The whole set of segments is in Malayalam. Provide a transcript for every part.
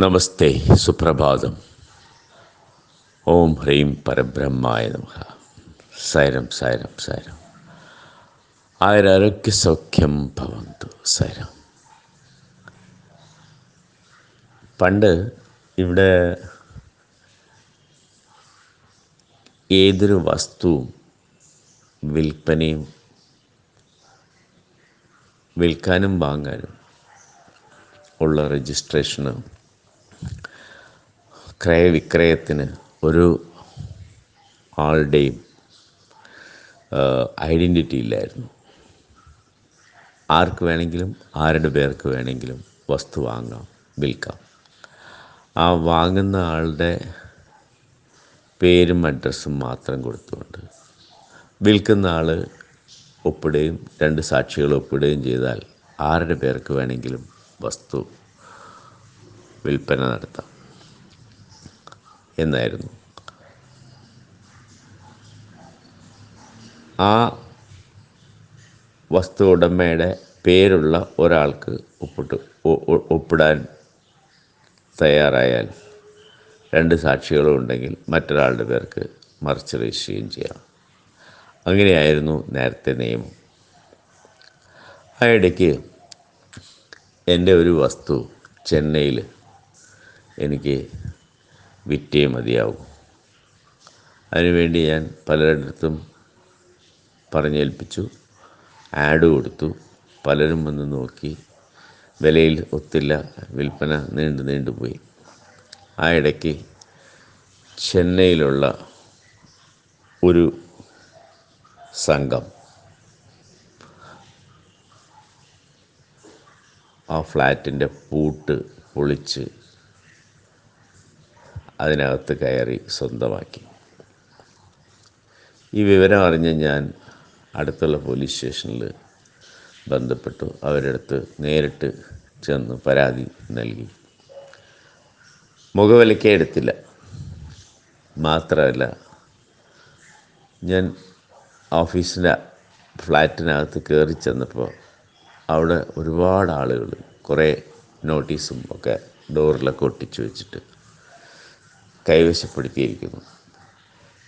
നമസ്തേ, സുപ്രഭാതം. ഓം ഹ്രീം പരബ്രഹ്മായ നമഃ. സൈരം സൈരം സൈരം. ആയുരാരോഗ്യ സൗഖ്യം ഭവന്തു. സൈരം. പണ്ട് ഇവിടെ ഏതൊരു വസ്തുവും വിൽക്കാനും വാങ്ങാനും ഉള്ള രജിസ്ട്രേഷന്, ക്രയവിക്രയത്തിന് ഒരു ആളുടെയും ഐഡൻറ്റിറ്റി ഇല്ലായിരുന്നു. ആർക്ക് വേണമെങ്കിലും ആരുടെ പേർക്ക് വേണമെങ്കിലും വസ്തു വാങ്ങാം, വിൽക്കാം. ആ വാങ്ങുന്ന ആളുടെ പേരും അഡ്രസ്സും മാത്രം കൊടുത്തുകൊണ്ട് വിൽക്കുന്ന ആൾ ഒപ്പിടുകയും 2 സാക്ഷികൾ ഒപ്പിടുകയും ചെയ്താൽ ആരുടെ പേർക്ക് വേണമെങ്കിലും വസ്തു വിൽപ്പന നടത്താം എന്നായിരുന്നു. ആ വസ്തു ഉടമയുടെ പേരുള്ള ഒരാൾക്ക് ഒപ്പിടാൻ തയ്യാറായാൽ 2 സാക്ഷികളും ഉണ്ടെങ്കിൽ മറ്റൊരാളുടെ പേർക്ക് മറിച്ച് രജിസ്റ്റർ ചെയ്യുകയും ചെയ്യാം. അങ്ങനെയായിരുന്നു നേരത്തെ നിയമം. ആ ഇടയ്ക്ക് എൻ്റെ ഒരു വസ്തു ചെന്നൈയിൽ എനിക്ക് വിറ്റേ മതിയാവും. അതിനുവേണ്ടി ഞാൻ പലരിടത്തും പറഞ്ഞേൽപ്പിച്ചു, ആഡ് കൊടുത്തു. പലരും വന്ന് നോക്കി, വിലയിൽ ഒത്തില്ല, വിൽപ്പന നീണ്ടുപോയി. ആ ഇടയ്ക്ക് ചെന്നൈയിലുള്ള ഒരു സംഘം ആ ഫ്ലാറ്റിൻ്റെ പൂട്ട് പൊളിച്ച് അതിനകത്ത് കയറി സ്വന്തമാക്കി. ഈ വിവരം അറിഞ്ഞ് ഞാൻ അടുത്തുള്ള പോലീസ് സ്റ്റേഷനിൽ ബന്ധപ്പെട്ടു. അവരുടെ അടുത്ത് നേരിട്ട് ചെന്ന് പരാതി നൽകി. മുഖവിലയ്ക്ക് എടുത്തില്ല. മാത്രമല്ല, ഞാൻ ഓഫീസിൻ്റെ ഫ്ലാറ്റിനകത്ത് കയറി ചെന്നപ്പോൾ അവിടെ ഒരുപാട് ആളുകൾ കുറേ നോട്ടീസും ഒക്കെ ഡോറിലൊക്കെ ഒട്ടിച്ചു വെച്ചിട്ട് കൈവശപ്പെടുത്തിയിരിക്കുന്നു.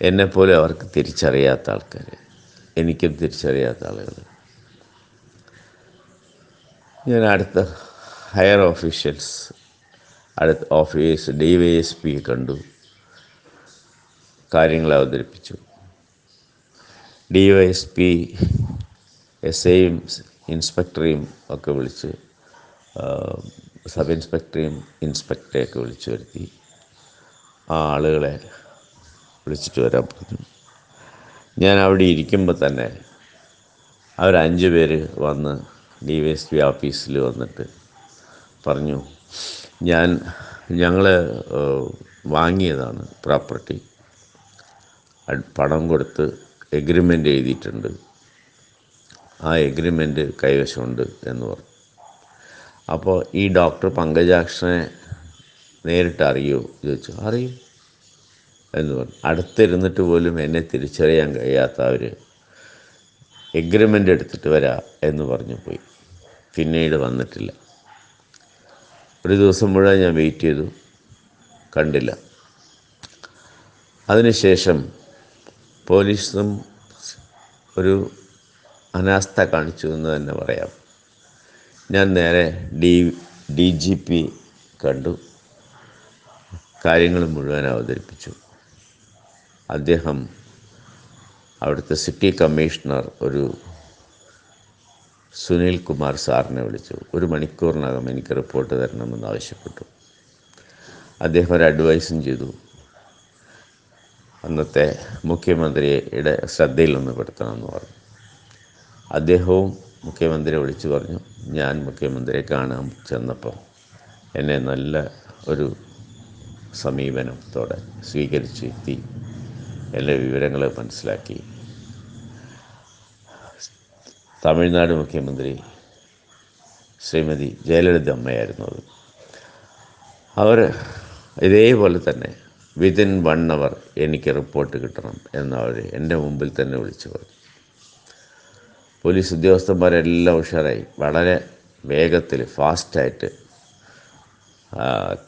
എന്നെപ്പോലെ അവർക്ക് തിരിച്ചറിയാത്ത ആൾക്കാർ, എനിക്കും തിരിച്ചറിയാത്ത ആളുകൾ. ഞാൻ അടുത്ത ഹയർ ഓഫീഷ്യൽസ്, അടുത്ത ഓഫീസ് DYSP കണ്ടു, കാര്യങ്ങൾ അവതരിപ്പിച്ചു. DYSP SIയും ഇൻസ്പെക്ടറെയും ഒക്കെ വിളിച്ച്, സബ് ഇൻസ്പെക്ടറെയും ഇൻസ്പെക്ടറെയൊക്കെ വിളിച്ചു വരുത്തി. ആ ആളുകളെ വിളിച്ചിട്ട് വരാൻ പറഞ്ഞു. ഞാൻ അവിടെ ഇരിക്കുമ്പോൾ തന്നെ അവർ 5 പേര് വന്ന് DYSP ഓഫീസിൽ വന്നിട്ട് പറഞ്ഞു, ഞങ്ങൾ വാങ്ങിയതാണ് പ്രോപ്പർട്ടി, പണം കൊടുത്ത് എഗ്രിമെൻ്റ് എഴുതിയിട്ടുണ്ട്, ആ എഗ്രിമെൻ്റ് കൈവശമുണ്ട് എന്ന് പറഞ്ഞു. അപ്പോൾ ഈ ഡോക്ടർ പങ്കജാക്ഷനെ നേരിട്ട് അറിയുമോ ചോദിച്ചു. അറിയും എന്ന് പറഞ്ഞു. അടുത്തിരുന്നിട്ട് പോലും എന്നെ തിരിച്ചറിയാൻ കഴിയാത്ത അവർ എഗ്രിമെൻ്റ് എടുത്തിട്ട് വരാം എന്ന് പറഞ്ഞു പോയി. പിന്നീട് വന്നിട്ടില്ല. ഒരു ദിവസം മുഴുവൻ ഞാൻ വെയിറ്റ് ചെയ്തു, കണ്ടില്ല. അതിനുശേഷം പോലീസും ഒരു അനാസ്ഥ കാണിച്ചു എന്ന് തന്നെ പറയാം. ഞാൻ നേരെ DGP കണ്ടു, കാര്യങ്ങൾ മുഴുവൻ അവതരിപ്പിച്ചു. അദ്ദേഹം അവിടുത്തെ സിറ്റി കമ്മീഷണർ ഒരു സുനിൽ കുമാർ സാറിനെ വിളിച്ചു. 1 മണിക്കൂറിനകം എനിക്ക് റിപ്പോർട്ട് തരണമെന്ന് ആവശ്യപ്പെട്ടു. അദ്ദേഹം ഒരു അഡ്വൈസും ചെയ്തു. അന്നത്തെ മുഖ്യമന്ത്രിയുടെ ശ്രദ്ധയിലൊന്ന് പെടുത്തണമെന്ന് പറഞ്ഞു. അദ്ദേഹവും മുഖ്യമന്ത്രിയെ വിളിച്ചു പറഞ്ഞു. ഞാൻ മുഖ്യമന്ത്രിയെ കാണാൻ ചെന്നപ്പോൾ എന്നെ നല്ല ഒരു സമീപനത്തോടെ സ്വീകരിച്ചെത്തി, എല്ലാ വിവരങ്ങളും മനസ്സിലാക്കി. തമിഴ്നാട് മുഖ്യമന്ത്രി ശ്രീമതി ജയലളിത അമ്മയായിരുന്നു അത്. അവർ ഇതേപോലെ തന്നെ വിതിൻ 1 hour എനിക്ക് റിപ്പോർട്ട് കിട്ടണം എന്നവർ എൻ്റെ മുമ്പിൽ തന്നെ വിളിച്ചു പറഞ്ഞു. പോലീസ് ഉദ്യോഗസ്ഥന്മാരെല്ലാം ഉഷാറായി വളരെ വേഗത്തിൽ ഫാസ്റ്റായിട്ട്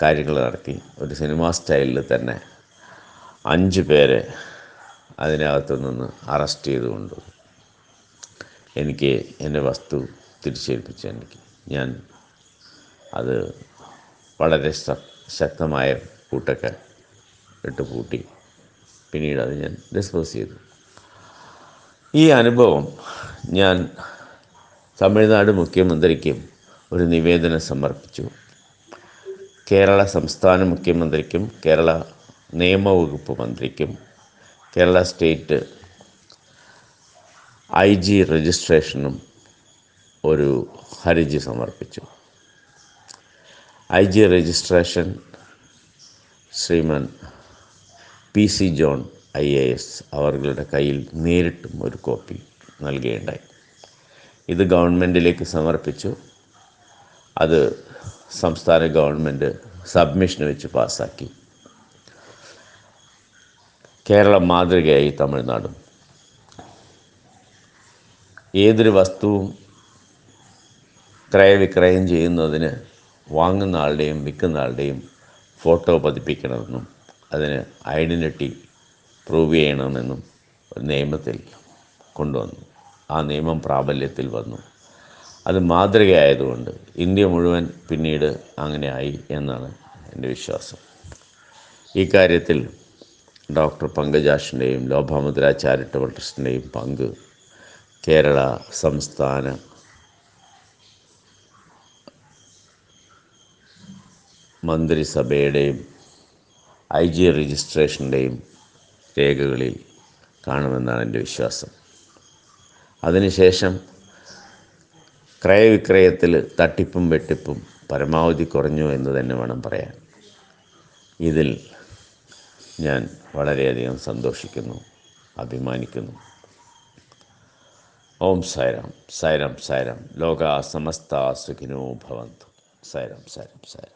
കാര്യങ്ങൾ നടത്തി. ഒരു സിനിമാ സ്റ്റൈലിൽ തന്നെ 5 പേരെ അതിനകത്തു നിന്ന് അറസ്റ്റ് ചെയ്തുകൊണ്ട് എനിക്ക് എൻ്റെ വസ്തു തിരിച്ചേൽപ്പിച്ച ഞാൻ അത് വളരെ ശക്തമായ പൂട്ടൊക്കെ ഇട്ട് പൂട്ടി. പിന്നീട് അത് ഞാൻ ഡിസ്പോസ് ചെയ്തു. ഈ അനുഭവം ഞാൻ തമിഴ്നാട് മുഖ്യമന്ത്രിക്കും ഒരു നിവേദനം സമർപ്പിച്ചു. കേരള സംസ്ഥാന മുഖ്യമന്ത്രിക്കും കേരള നിയമവകുപ്പ് മന്ത്രിക്കും കേരള സ്റ്റേറ്റ് IG രജിസ്ട്രേഷനും ഒരു ഹർജി സമർപ്പിച്ചു. IG രജിസ്ട്രേഷൻ ശ്രീമാൻ PC ജോൺ IAS അവരുടെ കയ്യിൽ നേരിട്ടും ഒരു കോപ്പി നൽകുകയുണ്ടായി. ഇത് ഗവൺമെൻറ്റിലേക്ക് സമർപ്പിച്ചു. അത് സംസ്ഥാന ഗവൺമെൻറ് സബ്മിഷന് വെച്ച് പാസ്സാക്കി. കേരളം മാതൃകയായി തമിഴ്നാടും. ഏതൊരു വസ്തുവും ക്രയവിക്രയം ചെയ്യുന്നതിന് വാങ്ങുന്ന ആളുടെയും വിൽക്കുന്ന ആളുടെയും ഫോട്ടോ പതിപ്പിക്കണമെന്നും അതിന് ഐഡൻറ്റിറ്റി പ്രൂവ് ചെയ്യണമെന്നും നിയമത്തിൽ കൊണ്ടുവന്നു. ആ നിയമം പ്രാബല്യത്തിൽ വന്നു. അത് മാതൃകയായതുകൊണ്ട് ഇന്ത്യ മുഴുവൻ പിന്നീട് അങ്ങനെ ആയി എന്നാണ് എൻ്റെ വിശ്വാസം. ഈ കാര്യത്തിൽ ഡോക്ടർ പങ്കജാഷിൻ്റെയും ലോപാമുദ്ര ചാരിറ്റബിൾ ട്രസ്റ്റിൻ്റെയും പങ്ക് കേരള സംസ്ഥാന മന്ത്രിസഭയുടെയും IG രജിസ്ട്രേഷൻ്റെയും രേഖകളിൽ കാണുമെന്നാണ് എൻ്റെ വിശ്വാസം. അതിനുശേഷം ക്രയവിക്രയത്തിൽ തട്ടിപ്പും വെട്ടിപ്പും പരമാവധി കുറഞ്ഞു എന്ന് തന്നെ വേണം പറയാൻ. ഇതിൽ ഞാൻ വളരെയധികം സന്തോഷിക്കുന്നു, അഭിമാനിക്കുന്നു. ഓം സായിരാം. സായിരാം സായിരാം. ലോകാ സമസ്ത സുഖിനോ ഭവന്തു. സായിരാം സായിരാം സായിരാം.